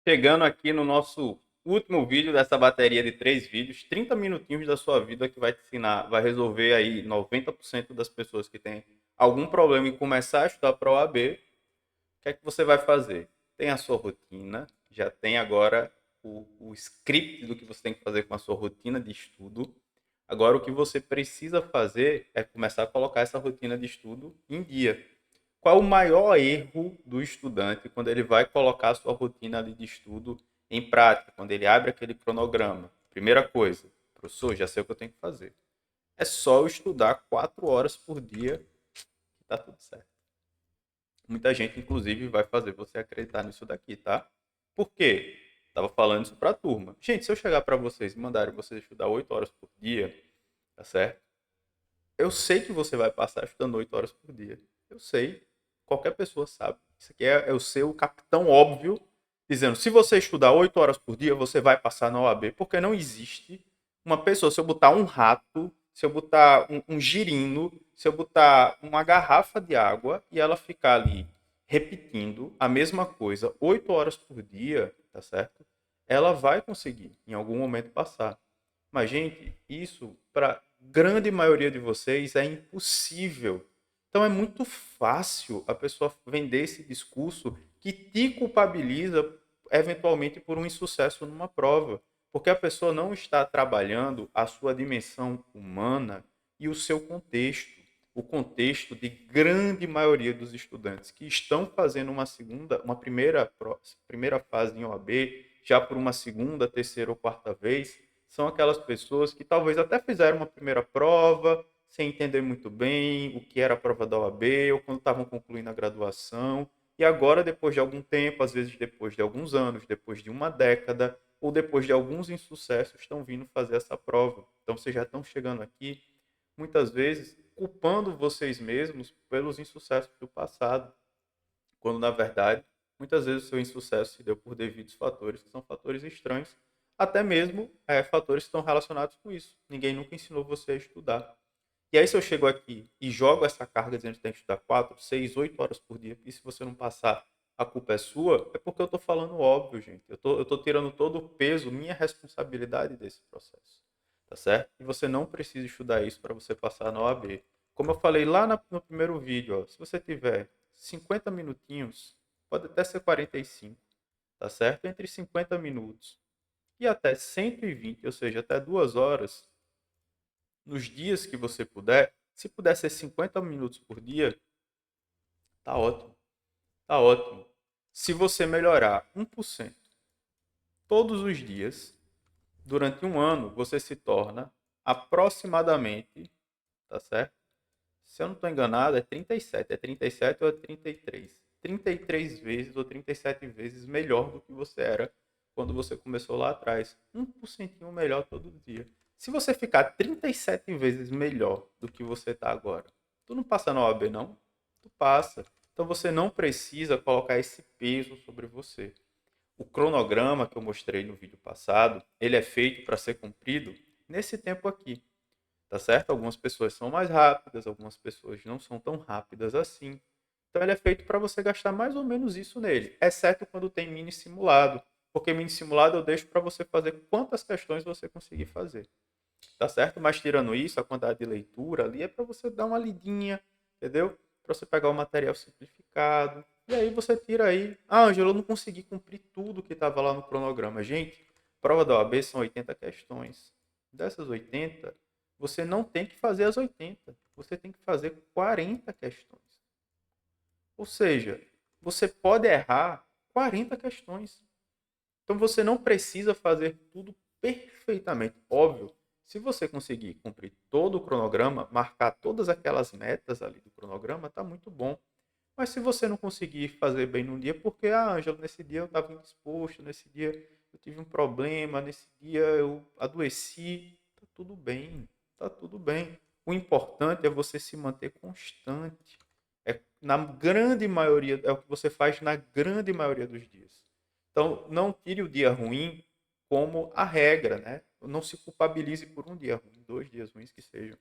Chegando aqui no nosso último vídeo dessa bateria de 3 vídeos, 30 minutinhos da sua vida que vai te ensinar, vai resolver aí 90% das pessoas que têm algum problema em começar a estudar para a OAB. O que é que você vai fazer? Tem a sua rotina, já tem agora o script do que você tem que fazer com a sua rotina de estudo. Agora, o que você precisa fazer é começar a colocar essa rotina de estudo em dia. Qual o maior erro do estudante quando ele vai colocar a sua rotina ali de estudo em prática, quando ele abre aquele cronograma? Primeira coisa, professor, já sei o que eu tenho que fazer. É só eu estudar 4 horas por dia que tá tudo certo. Muita gente, inclusive, vai fazer você acreditar nisso daqui, tá? Por quê? Tava falando isso pra turma. Gente, se eu chegar para vocês e mandarem vocês estudar 8 horas por dia, tá certo? Eu sei que você vai passar estudando 8 horas por dia. Eu sei. Qualquer pessoa sabe. Isso aqui é o seu capitão óbvio dizendo: se você estudar 8 horas por dia, você vai passar na OAB. Porque não existe uma pessoa. Se eu botar um rato, se eu botar um girino, se eu botar uma garrafa de água e ela ficar ali repetindo a mesma coisa 8 horas por dia, tá certo? Ela vai conseguir em algum momento passar. Mas, gente, isso para grande maioria de vocês é impossível. Então é muito fácil a pessoa vender esse discurso que te culpabiliza eventualmente por um insucesso numa prova, porque a pessoa não está trabalhando a sua dimensão humana e o seu contexto, o contexto de grande maioria dos estudantes que estão fazendo uma primeira fase em OAB, já por uma segunda, terceira ou quarta vez, são aquelas pessoas que talvez até fizeram uma primeira prova, sem entender muito bem o que era a prova da OAB, ou quando estavam concluindo a graduação, e agora, depois de algum tempo, às vezes depois de alguns anos, depois de uma década, ou depois de alguns insucessos, estão vindo fazer essa prova. Então, vocês já estão chegando aqui, muitas vezes, culpando vocês mesmos pelos insucessos do passado, quando, na verdade, muitas vezes o seu insucesso se deu por devidos fatores, que são fatores estranhos, até mesmo fatores que estão relacionados com isso. Ninguém nunca ensinou você a estudar. E aí, se eu chego aqui e jogo essa carga dizendo que tem que estudar 4, 6, 8 horas por dia, e se você não passar, a culpa é sua, é porque eu estou falando óbvio, gente. Eu tô tirando todo o peso, minha responsabilidade desse processo. Tá certo? E você não precisa estudar isso para você passar na OAB. Como eu falei lá no primeiro vídeo, ó, se você tiver 50 minutinhos, pode até ser 45, tá certo? Entre 50 minutos e até 120, ou seja, até 2 horas, nos dias que você puder, se puder ser 50 minutos por dia, tá ótimo, tá ótimo. Se você melhorar 1% todos os dias, durante um ano, você se torna aproximadamente, tá certo? Se eu não estou enganado, é 37 ou é 33? 33 vezes ou 37 vezes melhor do que você era quando você começou lá atrás. 1% melhor todo dia. Se você ficar 37 vezes melhor do que você está agora, tu não passa na OAB, não? Tu passa. Então você não precisa colocar esse peso sobre você. O cronograma que eu mostrei no vídeo passado, ele é feito para ser cumprido nesse tempo aqui, tá certo? Algumas pessoas são mais rápidas, algumas pessoas não são tão rápidas assim. Então ele é feito para você gastar mais ou menos isso nele, exceto quando tem mini simulado, porque mini simulado eu deixo para você fazer quantas questões você conseguir fazer, tá certo? Mas tirando isso, a quantidade de leitura ali é para você dar uma lidinha, entendeu? Para você pegar o material simplificado. E aí você tira aí, ah, Ângelo, eu não consegui cumprir tudo que estava lá no cronograma. Gente, prova da OAB são 80 questões. Dessas 80, você não tem que fazer as 80, você tem que fazer 40 questões. Ou seja, você pode errar 40 questões. Então você não precisa fazer tudo perfeitamente. Óbvio, se você conseguir cumprir todo o cronograma, marcar todas aquelas metas ali do cronograma, tá muito bom. Mas se você não conseguir fazer bem num dia, porque, Ângelo, nesse dia eu estava indisposto, nesse dia eu tive um problema, nesse dia eu adoeci, tá tudo bem, tá tudo bem. O importante é você se manter constante. É na grande maioria, é o que você faz na grande maioria dos dias. Então, não tire o dia ruim como a regra, né? Não se culpabilize por um dia ruim, 2 dias ruins que sejam.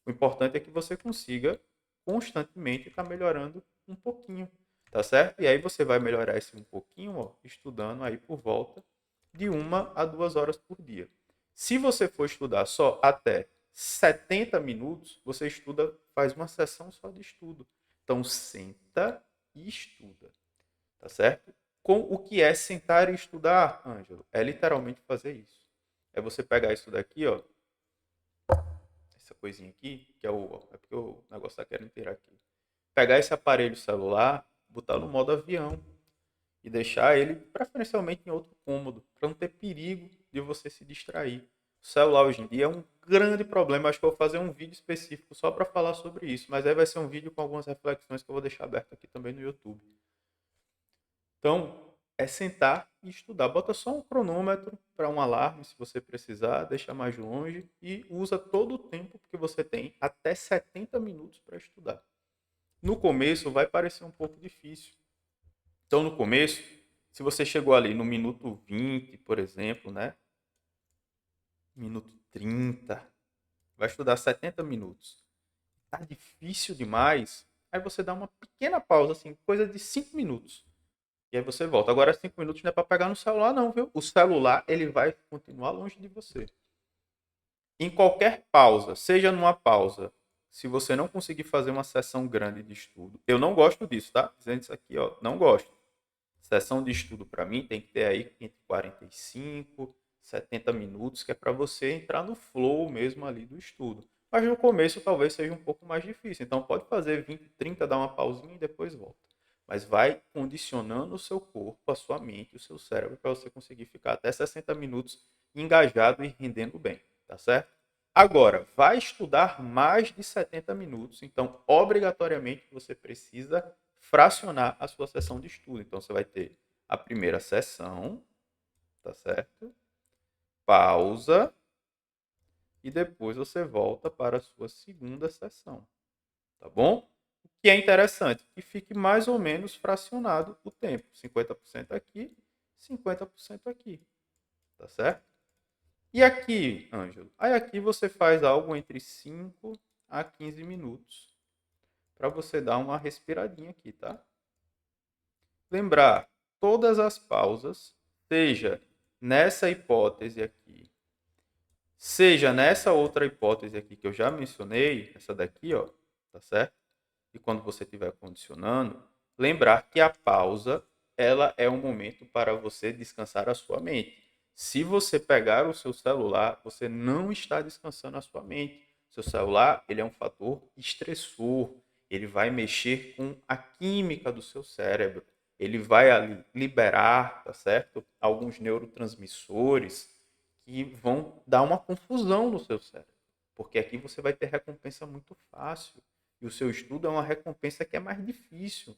O importante é que você consiga constantemente estar melhorando um pouquinho. tá certo? E aí você vai melhorar esse um pouquinho, ó, estudando aí por volta de 1 a 2 horas por dia. Se você for estudar só até 70 minutos, você estuda, faz uma sessão só de estudo. Então, senta e estuda, tá certo? Com o que é sentar e estudar, Ângelo? É literalmente fazer isso. É você pegar isso daqui, ó, essa coisinha aqui, que é é porque o negócio está querendo tirar aqui. Pegar esse aparelho celular, botar no modo avião e deixar ele preferencialmente em outro cômodo, para não ter perigo de você se distrair. O celular hoje em dia é um grande problema. Acho que eu vou fazer um vídeo específico só para falar sobre isso, mas aí vai ser um vídeo com algumas reflexões que eu vou deixar aberto aqui também no YouTube. Então, é sentar e estudar. Bota só um cronômetro para um alarme, se você precisar, deixa mais longe e usa todo o tempo que você tem, até 70 minutos para estudar. No começo vai parecer um pouco difícil. Então, no começo, se você chegou ali no minuto 20, por exemplo, né? Minuto 30, vai estudar 70 minutos. Tá difícil demais, aí você dá uma pequena pausa, assim, coisa de 5 minutos. E aí você volta. Agora 5 minutos não é para pegar no celular não, viu? O celular, ele vai continuar longe de você. Em qualquer pausa, seja numa pausa, se você não conseguir fazer uma sessão grande de estudo, eu não gosto disso, tá? Dizendo isso aqui, ó, não gosto. Sessão de estudo para mim tem que ter aí entre 45, 70 minutos, que é para você entrar no flow mesmo ali do estudo. Mas no começo talvez seja um pouco mais difícil. Então pode fazer 20, 30, dar uma pausinha e depois volta. Mas vai condicionando o seu corpo, a sua mente, o seu cérebro para você conseguir ficar até 60 minutos engajado e rendendo bem, tá certo? Agora, vai estudar mais de 70 minutos, então obrigatoriamente você precisa fracionar a sua sessão de estudo. Então você vai ter a primeira sessão, tá certo? Pausa e depois você volta para a sua segunda sessão, tá bom? O que é interessante, que fique mais ou menos fracionado o tempo, 50% aqui, 50% aqui, tá certo? E aqui, Ângelo? Aí aqui você faz algo entre 5 a 15 minutos para você dar uma respiradinha aqui, tá? Lembrar todas as pausas, seja nessa hipótese aqui, seja nessa outra hipótese aqui que eu já mencionei, essa daqui, ó, tá certo? E quando você estiver condicionando, lembrar que a pausa, ela é um momento para você descansar a sua mente. Se você pegar o seu celular, você não está descansando a sua mente. Seu celular, ele é um fator estressor. Ele vai mexer com a química do seu cérebro. Ele vai ali liberar, tá certo? Alguns neurotransmissores que vão dar uma confusão no seu cérebro. Porque aqui você vai ter recompensa muito fácil. E o seu estudo é uma recompensa que é mais difícil.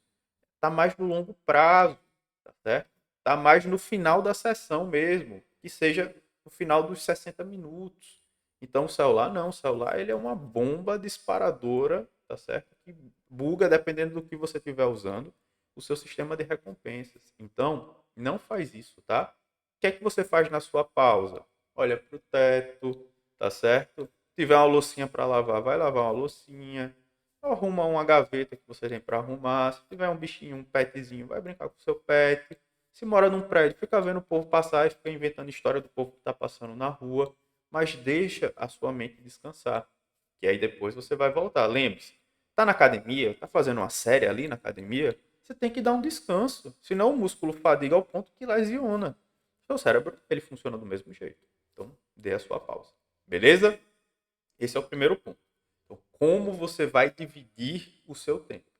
Está mais no longo prazo, tá certo? Está mais no final da sessão mesmo, que seja no final dos 60 minutos. Então o celular não, o celular ele é uma bomba disparadora, tá certo? Que buga dependendo do que você estiver usando o seu sistema de recompensas. Então, não faz isso, tá? O que é que você faz na sua pausa? Olha para o teto, tá certo? Se tiver uma loucinha para lavar, vai lavar uma loucinha. Arruma uma gaveta que você tem para arrumar. Se tiver um bichinho, um petzinho, vai brincar com o seu pet. Se mora num prédio, fica vendo o povo passar e fica inventando história do povo que está passando na rua. Mas deixa a sua mente descansar. Que aí depois você vai voltar. Lembre-se, tá na academia, tá fazendo uma série ali na academia, você tem que dar um descanso. Senão o músculo fadiga ao ponto que lesiona. Seu cérebro, ele funciona do mesmo jeito. Então, dê a sua pausa. Beleza? Esse é o primeiro ponto. Então, como você vai dividir o seu tempo?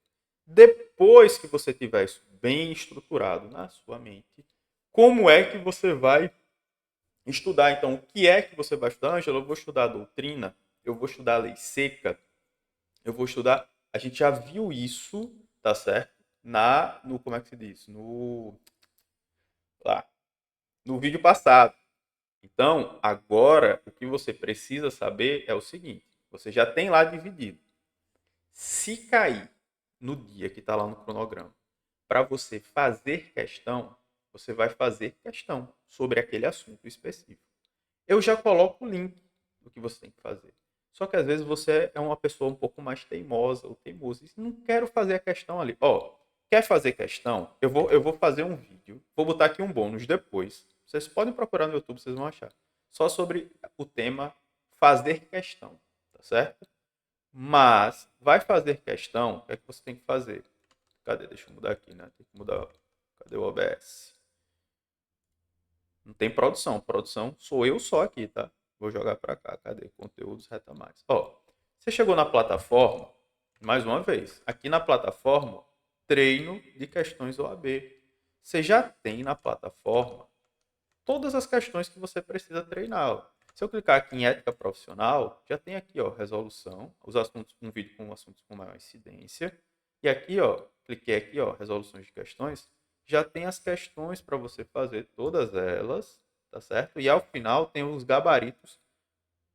Depois que você tiver isso bem estruturado na sua mente, como é que você vai estudar? Então, o que é que você vai estudar, Ângelo? Eu vou estudar a doutrina, eu vou estudar a lei seca, eu vou estudar. A gente já viu isso, tá certo? No como é que se diz? Lá, no vídeo passado. Então, agora o que você precisa saber é o seguinte: você já tem lá dividido. Se cair no dia que está lá no cronograma, para você fazer questão, você vai fazer questão sobre aquele assunto específico. Eu já coloco o link do que você tem que fazer. Só que às vezes você é uma pessoa um pouco mais teimosa ou teimoso. E não quero fazer a questão ali. Ó, quer fazer questão? Eu vou fazer um vídeo, vou botar aqui um bônus depois. Vocês podem procurar no YouTube, vocês vão achar. Só sobre o tema fazer questão, tá certo? Mas vai fazer questão, o que é que você tem que fazer? Cadê? Deixa eu mudar aqui, né? Tem que mudar. Cadê o OBS? Não tem produção. Produção sou eu só aqui, tá? Vou jogar para cá. Cadê? Conteúdos reta mais. Ó, você chegou na plataforma, mais uma vez. Aqui na plataforma, treino de questões OAB. Você já tem na plataforma todas as questões que você precisa treinar. Ó. Se eu clicar aqui em ética profissional, já tem aqui, ó, resolução, os assuntos, um vídeo com assuntos com maior incidência. E aqui, ó, cliquei aqui, ó, resoluções de questões, já tem as questões para você fazer todas elas, tá certo? E ao final tem os gabaritos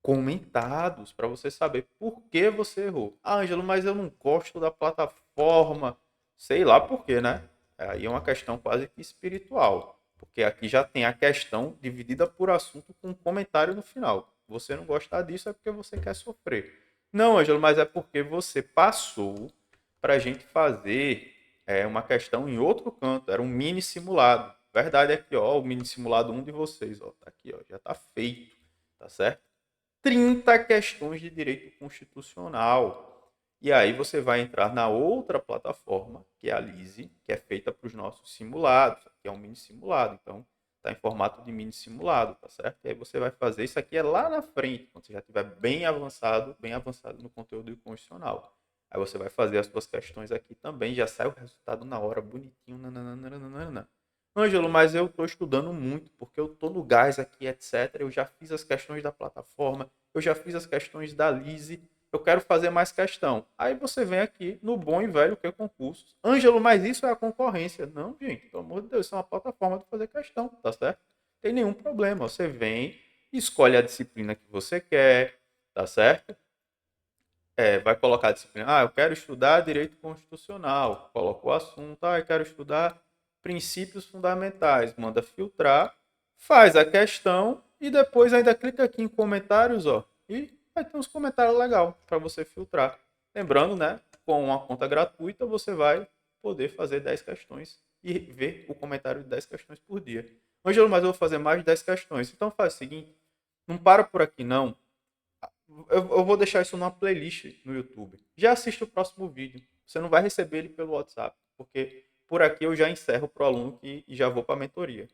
comentados para você saber por que você errou. Ah, Ângelo, mas eu não gosto da plataforma. Sei lá por quê, né? Aí é uma questão quase que espiritual. Porque aqui já tem a questão dividida por assunto com um comentário no final. Você não gostar disso é porque você quer sofrer. Não, Ângelo, mas é porque você passou para a gente fazer uma questão em outro canto. Era um mini simulado. Verdade aqui, ó, o mini simulado 1 de vocês, ó, tá aqui, ó, já tá feito, tá certo? 30 questões de direito constitucional. E aí você vai entrar na outra plataforma, que é a LISE, que é feita para os nossos simulados, que é um mini simulado. Então, está em formato de mini simulado, tá certo? E aí você vai fazer isso aqui é lá na frente, quando você já estiver bem avançado no conteúdo constitucional. Aí você vai fazer as suas questões aqui também, já sai o resultado na hora, bonitinho. Nananana. Ângelo, mas eu estou estudando muito, porque eu estou no gás aqui, etc. Eu já fiz as questões da plataforma, eu já fiz as questões da Lise, eu quero fazer mais questão. Aí você vem aqui no bom e velho que é concursos. Ângelo, mas isso é a concorrência. Não, gente, pelo amor de Deus, isso é uma plataforma de fazer questão, tá certo? Não tem nenhum problema. Você vem, escolhe a disciplina que você quer, tá certo? Vai colocar a disciplina. Ah, eu quero estudar direito constitucional. Coloca o assunto. Ah, eu quero estudar princípios fundamentais. Manda filtrar, faz a questão e depois ainda clica aqui em comentários, ó, e vai ter uns comentários legais para você filtrar. Lembrando, né, com uma conta gratuita você vai poder fazer 10 questões e ver o comentário de 10 questões por dia. Ângelo, mas eu vou fazer mais de 10 questões. Então faz o seguinte, não para por aqui não. Eu vou deixar isso numa playlist no YouTube. Já assiste o próximo vídeo. Você não vai receber ele pelo WhatsApp, porque por aqui eu já encerro para o aluno e já vou para a mentoria.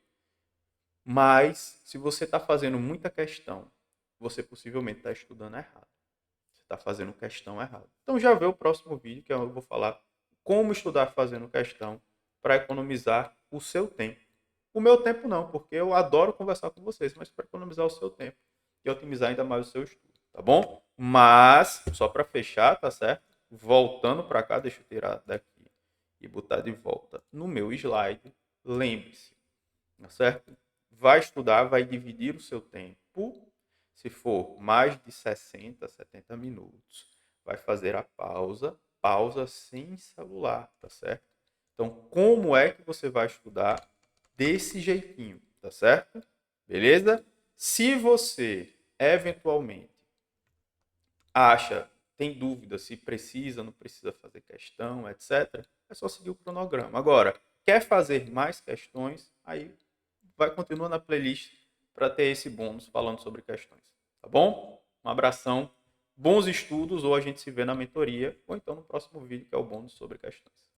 Mas, se você está fazendo muita questão, você possivelmente está estudando errado. Você está fazendo questão errada. Então já vê o próximo vídeo que eu vou falar como estudar fazendo questão para economizar o seu tempo. O meu tempo não, porque eu adoro conversar com vocês, mas para economizar o seu tempo e otimizar ainda mais o seu estudo, tá bom? Mas, só para fechar, tá certo? Voltando para cá, deixa eu tirar daqui e botar de volta no meu slide. Lembre-se, tá certo? Vai estudar, vai dividir o seu tempo. Se for mais de 60, 70 minutos, vai fazer a pausa, pausa sem celular, tá certo? Então, como é que você vai estudar desse jeitinho, tá certo? Beleza? Se você eventualmente acha, tem dúvida se precisa, não precisa fazer questão, etc., é só seguir o cronograma. Agora, quer fazer mais questões, aí vai continuar na playlist para ter esse bônus falando sobre questões. Tá bom? Um abração, bons estudos, ou a gente se vê na mentoria, ou então no próximo vídeo, que é o bônus sobre questões.